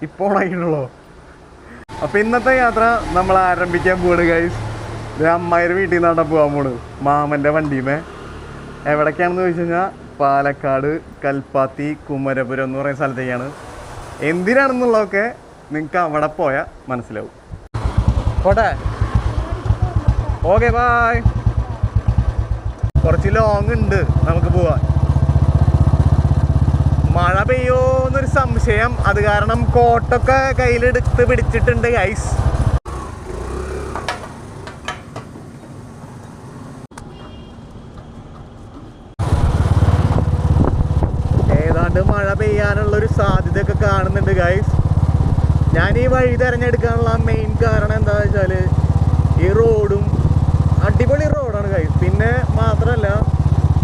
ഇപ്പോൾ ഓണായിട്ടുള്ളൂ. അപ്പോൾ ഇന്നത്തെ യാത്ര നമ്മൾ ആരംഭിക്കാൻ പോവാണ് ഗൈസ്. അമ്മായിയുടെ വീട്ടിൽ നിന്നാണ് പോകാൻ പോണ്, മാമൻ്റെ വണ്ടിയുമേ. എവിടേക്കാണെന്ന് ചോദിച്ചു കഴിഞ്ഞാൽ പാലക്കാട് കൽപ്പാത്തി കുമരപുരം എന്ന് പറയുന്ന സ്ഥലത്തേക്കാണ്. എന്തിനാണെന്നുള്ളതൊക്കെ നിങ്ങൾക്ക് അവിടെ പോയാൽ മനസ്സിലാവും. പോട്ടെ, ഓക്കെ ബായ്. കുറച്ച് ലോങ് ഉണ്ട് നമുക്ക് പോവാൻ. മഴ പെയ്യോന്നൊരു സംശയം, അത് കാരണം കോട്ടൊക്കെ കയ്യിലെടുത്ത് പിടിച്ചിട്ടുണ്ട് ഗൈസ്. ഏതാണ്ട് മഴ പെയ്യാനുള്ളൊരു സാധ്യതയൊക്കെ കാണുന്നുണ്ട് ഗൈസ്. ഞാൻ ഈ വഴി തിരഞ്ഞെടുക്കാനുള്ള മെയിൻ കാരണം എന്താണെന്ന് വെച്ചാൽ ഈ റോഡും അടിപൊളി റോഡാണ് ഗൈസ്. പിന്നെ മാത്രമല്ല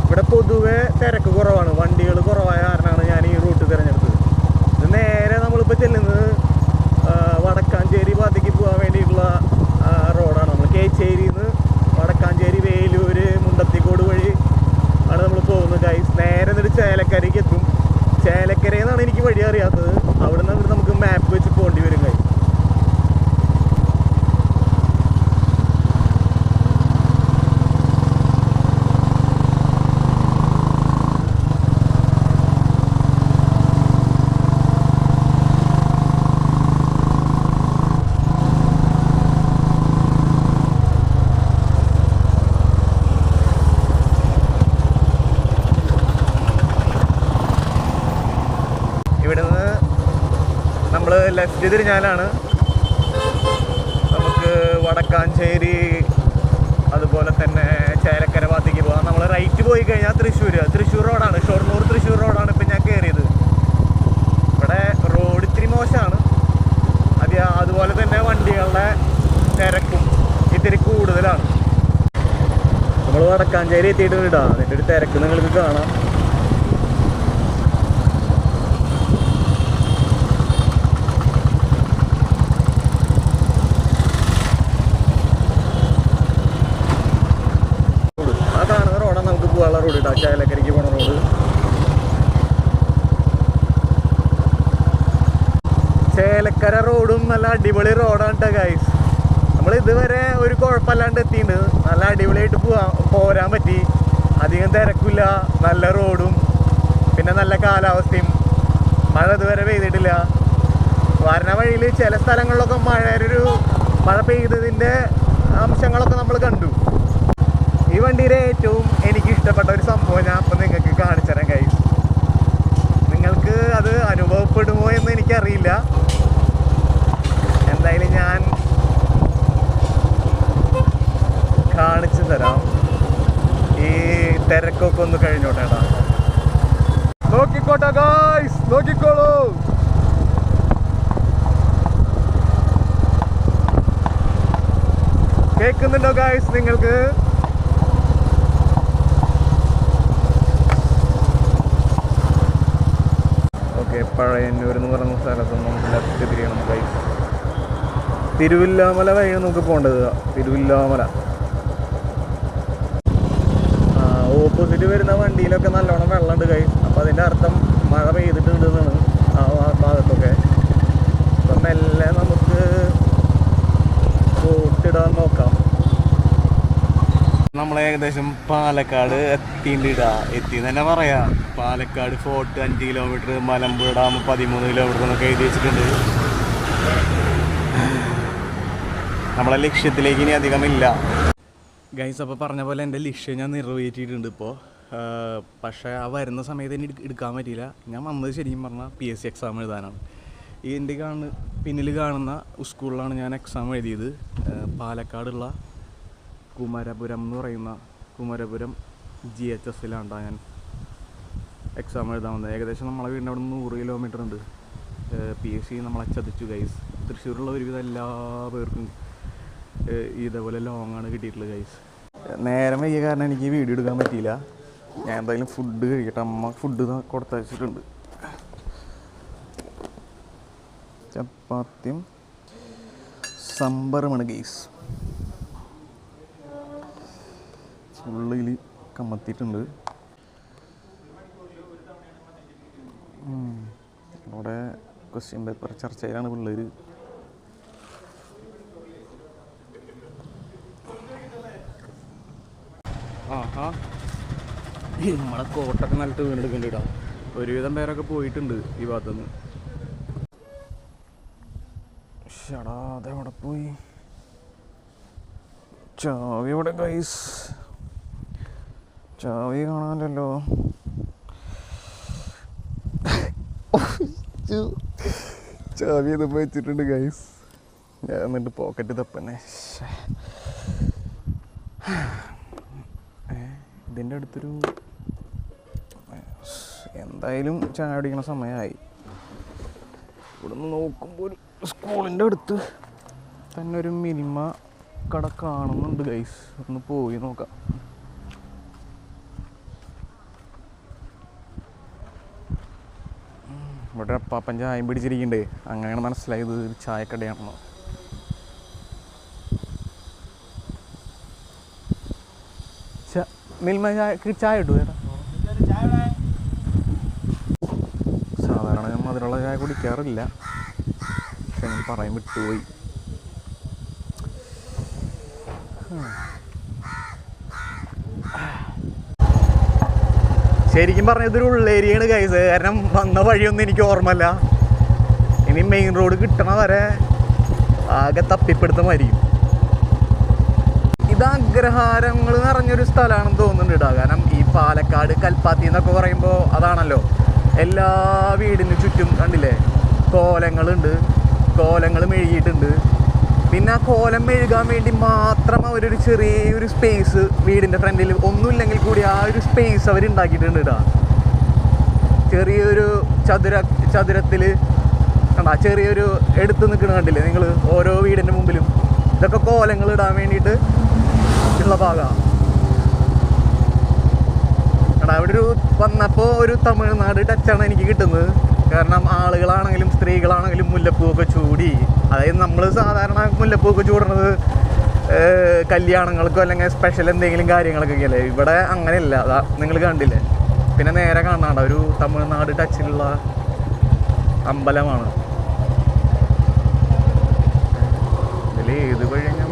ഇവിടെ പൊതുവെ തിരക്ക് കുറവാണ്, വണ്ടികൾ കുറവായ കാരണമാണ് ഞാൻ ഈ റൂട്ട് തിരഞ്ഞെടുത്തത്. ഇത് നേരെ നമ്മളിപ്പോൾ ചെല്ലുന്നത് വടക്കാഞ്ചേരി ഭാഗത്തേക്ക് പോകാൻ വേണ്ടിയിട്ടുള്ള റോഡാണ്. നമ്മൾ കേച്ചേരിയിൽ നിന്ന് വടക്കാഞ്ചേരി, വേലൂർ, മുണ്ടത്തിക്കോട് വഴി ആണ് നമ്മൾ പോകുന്നത് ഗൈസ്. നേരെ എന്നിട്ട് ചേലക്കരയ്ക്ക് എത്തും. ചേലക്കരയിൽ നിന്നാണ് എനിക്ക് വഴി അറിയാത്തത്. അവിടെ നിന്ന് നമുക്ക് മാപ്പ് വെച്ച് പോകേണ്ടി വരും ഗൈസ്. ഇവിടുന്ന് നമ്മൾ ലെഫ്റ്റ് തിരിഞ്ഞാലാണ് നമുക്ക് വടക്കാഞ്ചേരി അതുപോലെ തന്നെ ചേലക്കര ഭാഗത്തേക്ക് പോകാം. നമ്മൾ റൈറ്റ് പോയി കഴിഞ്ഞാൽ തൃശ്ശൂർ റോഡാണ്, ഷൊർണൂർ തൃശ്ശൂർ റോഡാണ് ഇപ്പം ഞാൻ കയറിയത്. ഇവിടെ റോഡ് ഇത്തിരി മോശമാണ്, അതുപോലെ തന്നെ വണ്ടികളുടെ തിരക്കും ഇത്തിരി കൂടുതലാണ്. നമ്മൾ വടക്കാഞ്ചേരി എത്തിയിട്ട് ഇടാം, അതിൻ്റെ ഒരു തിരക്ക് നിങ്ങൾക്ക് കാണാം. റോഡ് ഇട്ടാ ചേലക്കരയ്ക്ക് പോണ റോഡ്. ചേലക്കര റോഡും നല്ല അടിപൊളി റോഡാണ് കേട്ടോ ഗൈസ്. നമ്മൾ ഇതുവരെ ഒരു കുഴപ്പമില്ലാണ്ട് എത്തിയിട്ടുണ്ട്. നല്ല അടിപൊളിയായിട്ട് പോരാൻ പറ്റി. അധികം തിരക്കില്ല, നല്ല റോഡും പിന്നെ നല്ല കാലാവസ്ഥയും. മഴ ഇതുവരെ പെയ്തിട്ടില്ല. വരണ വഴിയിൽ ചില സ്ഥലങ്ങളിലൊക്കെ മഴ പെയ്തതിൻ്റെ അംശങ്ങളൊക്കെ നമ്മൾ കണ്ടു. ഈ വണ്ടിയുടെ ഏറ്റവും എനിക്ക് ഇഷ്ടപ്പെട്ട ഒരു സംഭവം ഞാൻ അപ്പം നിങ്ങൾക്ക് കാണിച്ചു തരാം ഗൈസ്. നിങ്ങൾക്ക് അത് അനുഭവപ്പെടുമോ എന്ന് എനിക്കറിയില്ല. എന്തായാലും ഞാൻ കാണിച്ചു തരാം. ഈ തിരക്കൊക്കെ ഒന്ന് കഴിഞ്ഞോട്ടെ. നോക്കിക്കോട്ടെ ഗൈസ്, നോക്കിക്കോളൂ. കേൾക്കുന്നുണ്ടോ ഗൈസ് നിങ്ങൾക്ക്? പഴയന്നൂർ എന്ന് പറയുന്ന സ്ഥലത്ത് നമുക്ക് ലെഫ്റ്റ് തിരിയണം ഗൈസ്. തിരുവില്ലാമല വഴി നമുക്ക് പോകേണ്ടത്. തിരുവില്ലാമല ഓപ്പോസിറ്റ് വരുന്ന വണ്ടിയിലൊക്കെ നല്ലോണം വെള്ളമുണ്ട് ഗൈസ്. അപ്പോൾ അതിൻ്റെ അർത്ഥം മഴ പെയ്തിട്ടുണ്ട് എന്നാണ് ആ ഭാഗത്തൊക്കെ. അപ്പം മെല്ലെ നമുക്ക് ബോട്ടിടാൻ നോക്കാം. നമ്മൾ ഏകദേശം പാലക്കാട് എത്തിയെന്ന് തന്നെ പറയാം. Palakkad fort 5 kilometre, Malampuzha dam 13 kilometre എന്നൊക്കെ എഴുതി വെച്ചിട്ടുണ്ട്. നമ്മളെ ലക്ഷ്യത്തിലേക്ക് ഇനി അധികമില്ല ഗൈസ്. അപ്പോൾ പറഞ്ഞ പോലെ എൻ്റെ ലക്ഷ്യം ഞാൻ നിറവേറ്റിയിട്ടുണ്ട് ഇപ്പോൾ. പക്ഷേ ആ വരുന്ന സമയത്ത് എനിക്ക് എടുക്കാൻ പറ്റിയില്ല. ഞാൻ വന്നത് ശരിക്കും പറഞ്ഞാൽ PSC എക്സാം എഴുതാനാണ്. ഈ എൻ്റെ പിന്നിൽ കാണുന്ന സ്കൂളിലാണ് ഞാൻ എക്സാം എഴുതിയത്. പാലക്കാടുള്ള കുമരപുരം എന്ന് പറയുന്ന കുമരപുരം GHSലാണ് ഞാൻ എക്സാം എഴുതാൻ വന്നത്. ഏകദേശം നമ്മളെ വീടിൻ്റെ അവിടെ നിന്ന് 100 കിലോമീറ്റർ ഉണ്ട്. PSC നമ്മളെ ചതിച്ചു ഗൈസ്. തൃശ്ശൂരുള്ള ഒരുവിധം എല്ലാ പേർക്കും ഇതേപോലെ ലോങ്ങാണ് കിട്ടിയിട്ടുള്ളത് ഗൈസ്. നേരം വൈകിയ കാരണം എനിക്ക് വീഡിയോ എടുക്കാൻ പറ്റിയില്ല. ഞാൻ എന്തായാലും ഫുഡ് കഴിക്കട്ടെ. അമ്മ ഫുഡ് കൊടുത്തയച്ചിട്ടുണ്ട്. ചപ്പാത്തിയും സംബറുമാണ് ഗൈസ്. ഉള്ളിൽ കമത്തിയിട്ടുണ്ട്. അവിടെ ക്വസ്റ്റ്യൻ പേപ്പർ ചർച്ചയിലാണ് പിള്ളേർ. നമ്മളെ കോട്ടൊക്കെ നല്ലട്ട് വീണ്ടെടുക്കേണ്ടിടാ. ഒരുവിധം പേരൊക്കെ പോയിട്ടുണ്ട് ഈ ഭാഗത്തുനിന്ന്. ഷടാ അതെവിടെ പോയി? ചാവി എവിടെ ഗൈസ്? ചാവി കാണാനല്ലോ. ചാവി ഇതിപ്പോൾ വെച്ചിട്ടുണ്ട് ഗൈസ്. ഞാൻ എന്നിട്ട് പോക്കറ്റ് തപ്പന്നെ. ഇതിൻ്റെ അടുത്തൊരു എന്തായാലും ചായ അടിക്കണ സമയമായി. ഇവിടെ നിന്ന് നോക്കുമ്പോൾ ഒരു സ്കൂളിൻ്റെ അടുത്ത് തന്നെ ഒരു മിൽമ കട കാണുന്നുണ്ട് ഗൈസ്. ഒന്ന് പോയി നോക്കാം. ഇവിടെ അപ്പാപ്പൻ ചായം പിടിച്ചിരിക്കണ്ടേ, അങ്ങനെയാണ് മനസ്സിലായത് ഒരു ചായക്കടയാണെന്നോ. മിൽമ ചായ ഇട്ടു ചേട്ടാ? സാധാരണ ഞാൻ മധുരമുള്ള ചായ കുടിക്കാറില്ല, പക്ഷെ ഞാൻ പറയാൻ വിട്ടുപോയി. ശരിക്കും പറഞ്ഞ ഇതൊരു ഉള്ളേരിയാണ് ഗൈസ്. കാരണം വന്ന വഴിയൊന്നും എനിക്ക് ഓർമ്മയില്ല. ഇനി മെയിൻ റോഡ് കിട്ടണ വരെ ആകെ തപ്പിപ്പെടുത്തമായിരിക്കും. ഇത് അഗ്രഹാരങ്ങൾ നിറഞ്ഞൊരു സ്ഥലമാണെന്ന് തോന്നുന്നുണ്ട് കേട്ടോ. കാരണം ഈ പാലക്കാട് കൽപ്പാത്തി എന്നൊക്കെ പറയുമ്പോൾ അതാണല്ലോ. എല്ലാ വീടിന് ചുറ്റും കണ്ടില്ലേ കോലങ്ങളുണ്ട്, കോലങ്ങൾ മെഴുകിയിട്ടുണ്ട്. പിന്നെ ആ കോലം മെഴുകാൻ വേണ്ടി മാത്രം അവരൊരു ചെറിയൊരു സ്പേസ് വീടിൻ്റെ ഫ്രണ്ടിൽ ഒന്നുമില്ലെങ്കിൽ കൂടി ആ ഒരു സ്പേസ് അവർ ഉണ്ടാക്കിയിട്ടുണ്ട് കേട്ടോ. ചെറിയൊരു ചതുരത്തിൽ കണ്ടാ ചെറിയൊരു എടുത്ത് നിൽക്കുന്ന കണ്ടില്ലേ നിങ്ങൾ ഓരോ വീടിൻ്റെ മുമ്പിലും. ഇതൊക്കെ കോലങ്ങൾ ഇടാൻ വേണ്ടിയിട്ട് ഉള്ള ഭാഗമാണ്. എടാ ഇവിടെ ഒരു വന്നപ്പോൾ ഒരു തമിഴ്നാട് ടച്ചാണ് എനിക്ക് കിട്ടുന്നത്. കാരണം ആളുകളാണെങ്കിലും സ്ത്രീകളാണെങ്കിലും മുല്ലപ്പൂവൊക്കെ ചൂടി. അതായത് നമ്മൾ സാധാരണ മുല്ലപ്പൂവൊക്കെ ചൂടുന്നത് കല്യാണങ്ങൾക്കോ അല്ലെങ്കിൽ സ്പെഷ്യൽ എന്തെങ്കിലും കാര്യങ്ങളൊക്കെ അല്ലേ. ഇവിടെ അങ്ങനെയല്ല. അതാ നിങ്ങൾ കണ്ടില്ലേ. പിന്നെ നേരെ കാണാണ്ട ഒരു തമിഴ്നാട് ടച്ചിലുള്ള അമ്പലമാണ്. ഇതിൽ ഏത് വഴി ഞാൻ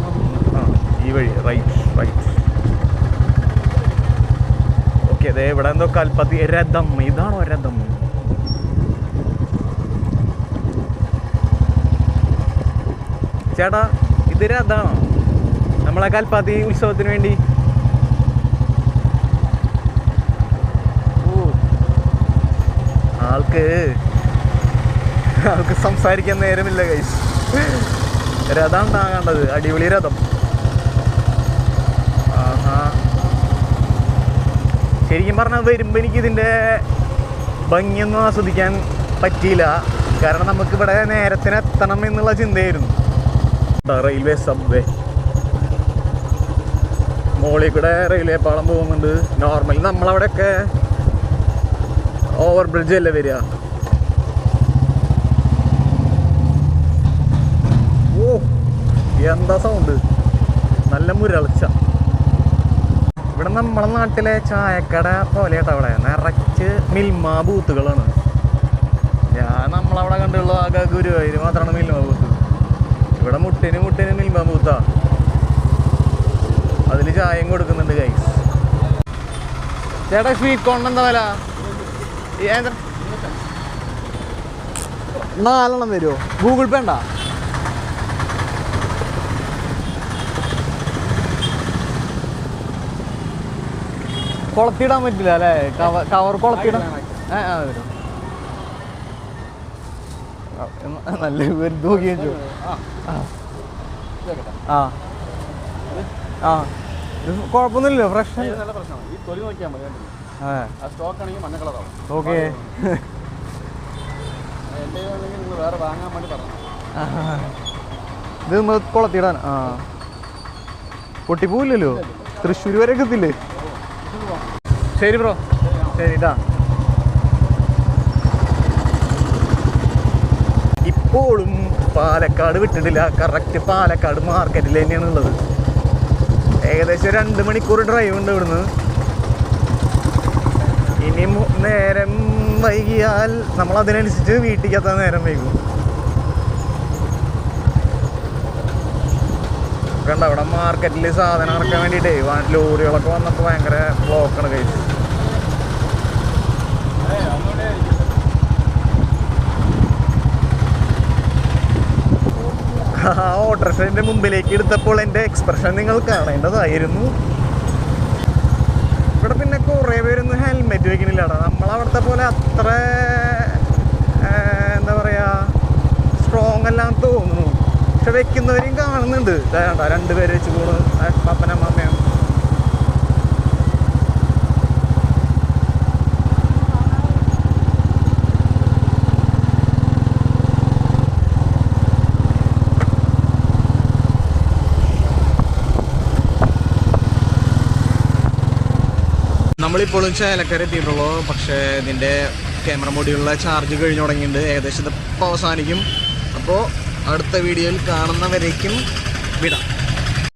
ഈ വഴി റൈറ്റ്. ഓക്കെ അതെ ഇവിടെ എന്തോ കൽപ്പത്തി രഥം. ഇതാണോ രഥം? ചേട്ടാ ഇത് രഥമാണോ നമ്മളെ കൽപ്പാത്തി ഉത്സവത്തിന് വേണ്ടി? ആൾക്ക് സംസാരിക്കാൻ നേരമില്ല ഗൈസ്. രഥം ഉണ്ടാകേണ്ടത് അടിപൊളി രഥം. ശരിക്കും പറഞ്ഞാൽ വരുമ്പോൾ എനിക്കിതിൻ്റെ ഭംഗിയൊന്നും ആസ്വദിക്കാൻ പറ്റിയില്ല. കാരണം നമുക്കിവിടെ നേരത്തിന് എത്തണം എന്നുള്ള ചിന്തയായിരുന്നു. റെയിൽവേ സബ്വേ മോളിൽ കൂടെ റെയിൽവേ പാളം പോകുന്നുണ്ട്. നോർമലി നമ്മളവിടെയൊക്കെ ഓവർ ബ്രിഡ്ജ് അല്ലേ വരിക. ഓ എന്താ സൗണ്ട്, നല്ല മുരൾച്ച. ഇവിടെ നമ്മളെ നാട്ടിലെ ചായക്കട പോലെ കേട്ടോ. അവിടെ നിറച്ച് മിൽമ ബൂത്തുകളാണ്. ഞാൻ നമ്മളവിടെ കണ്ടുള്ള ആകെ ഗുരുവായൂർ മാത്രമാണ് മിൽമ ബൂത്ത്. ഇവിടെ മുട്ടിന് മിൽമ ബൂത്താ. അതിൽ ചായയും കൊടുക്കുന്നുണ്ട് ഗൈസ്. ചേട്ടാ സ്വീറ്റ് കോൺ എന്താ വില? 4 വരുമോ? ഗൂഗിൾ പേ ഉണ്ടോ? കുളത്തിടാൻ പറ്റില്ല അല്ലേ? കവർ കുളത്തിടാൻ വരും. നല്ല വെറുതെ നോക്കിയോ? കുഴപ്പമൊന്നുമില്ലല്ലോ, ഫ്രഷ്. ഓക്കെ ഇത് നമ്മൾ കുളത്തിടാൻ. പൊട്ടിപ്പോവില്ലല്ലോ, തൃശ്ശൂർ വരെ എത്തില്ലേ? ശരി ബ്രോ, ശരിട്ടാ. ഇപ്പോഴും പാലക്കാട് വിട്ടിട്ടില്ല. കറക്റ്റ് പാലക്കാട് മാർക്കറ്റിൽ തന്നെയാണ് ഉള്ളത്. ഏകദേശം 2 മണിക്കൂർ ഡ്രൈവ് ഉണ്ട് ഇവിടുന്ന്. ഇനി നേരെ വൈകിയാൽ നമ്മൾ അതിനനുസരിച്ച് വീട്ടിലേക്ക് എത്താൻ നേരം വൈകും. കണ്ട അവിടെ മാർക്കറ്റിൽ സാധനം ഇറക്കാൻ വേണ്ടിയിട്ടേ ലോറികളൊക്കെ വന്നപ്പോൾ ഭയങ്കര ബ്ലോക്കാണ് കഴിച്ചു. ആ ഓട്ടോറിക്ഷൻ്റെ മുമ്പിലേക്ക് എടുത്തപ്പോൾ എൻ്റെ എക്സ്പ്രഷൻ നിങ്ങൾ കാണേണ്ടതായിരുന്നു. ഇവിടെ പിന്നെ കുറേ പേരൊന്നും ഹെൽമെറ്റ് വെക്കണില്ലടാ. നമ്മളവിടുത്തെ പോലെ അത്ര എന്താ പറയുക സ്ട്രോങ് എല്ലാം തോന്നുന്നു. പക്ഷെ വെക്കുന്നവരെയും കാണുന്നുണ്ട്. വേണ്ട 2 പേര് വെച്ച് പോകുന്നു, പപ്പനമ്മയാണ്. നമ്മളിപ്പോഴും ചേലക്കര എത്തിയിട്ടുള്ളൂ. പക്ഷേ ഇതിൻ്റെ ക്യാമറ മോഡിയുള്ള ചാർജ് കഴിഞ്ഞു തുടങ്ങിയിട്ടുണ്ട്. ഏകദേശം ഇതിപ്പോൾ അവസാനിക്കും. അപ്പോൾ അടുത്ത വീഡിയോയിൽ കാണുന്നവരേക്കും വിടാം.